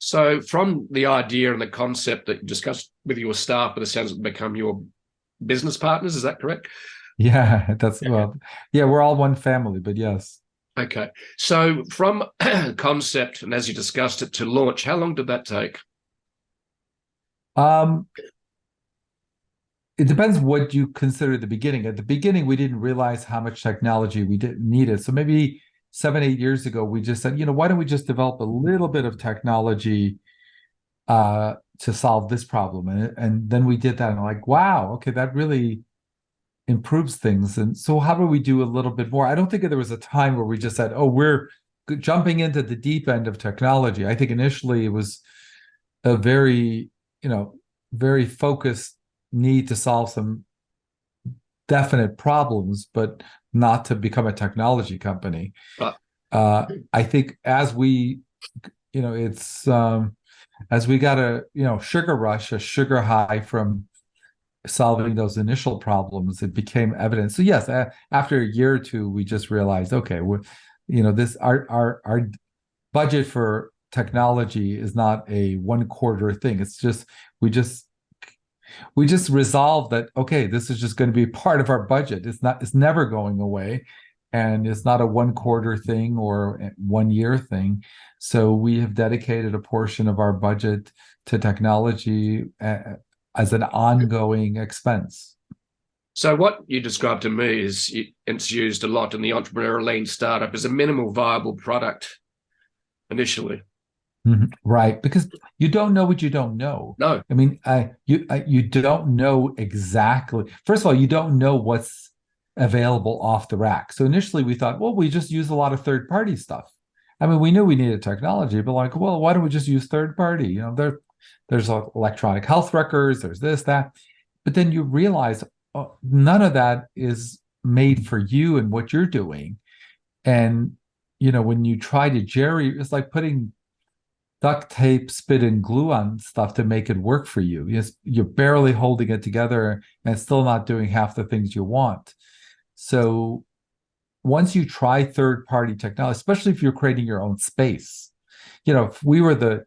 So from the idea and the concept that you discussed with your staff, but it sounds like become your business partners, is that correct? Yeah, that's well, yeah, we're all one family, but yes. Okay. So from concept and as you discussed it to launch, how long did that take? Um, it depends what you consider the beginning. At the beginning, we didn't realize how much technology we didn't need it. So maybe 7, 8 years ago, we just said, why don't we just develop a little bit of technology to solve this problem? And then we did that, and like, wow, okay, that really improves things. And so, how do we do a little bit more? I don't think there was a time where we just said, oh, we're jumping into the deep end of technology. I think initially it was a very, very focused need to solve some definite problems, but not to become a technology company. Uh, I think as we, it's as we got a sugar rush, a sugar high from solving those initial problems, it became evident. So yes, after a year or two, we just realized, okay, we're, this our budget for technology is not a 1 quarter thing. It's just we just we just resolved that, okay, this is just going to be part of our budget. It's never going away, and it's not a 1 quarter thing or 1 year thing. So we have dedicated a portion of our budget to technology as an ongoing expense. so what you described to me is it's used a lot in the entrepreneurial lean startup as a minimal viable product initially. Right, because you don't know what you don't know. No. I mean, you don't know exactly. First of all, you don't know what's available off the rack. So initially, we thought, well, we just use a lot of third-party stuff. I mean, we knew we needed technology, but like, well, why don't we just use third party? There's electronic health records, there's this, that. But then you realize, oh, none of that is made for you and what you're doing. And when you try to jerry, it's like putting duct tape, spit, and glue on stuff to make it work for you. You're barely holding it together and still not doing half the things you want. So once you try third-party technology, especially if you're creating your own space, if we were the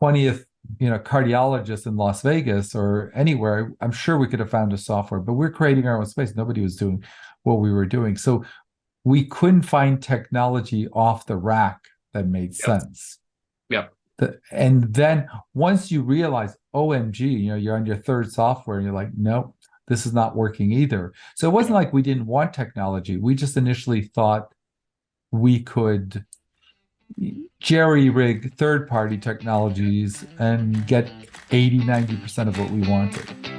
20th, cardiologist in Las Vegas or anywhere, I'm sure we could have found a software, but we're creating our own space. Nobody was doing what we were doing. So we couldn't find technology off the rack that made Yep. sense. Yep. And then once you realize, OMG, you're on your third software and you're like, nope, this is not working either. So it wasn't like we didn't want technology. We just initially thought we could jerry rig third party technologies and get 80, 90% of what we wanted.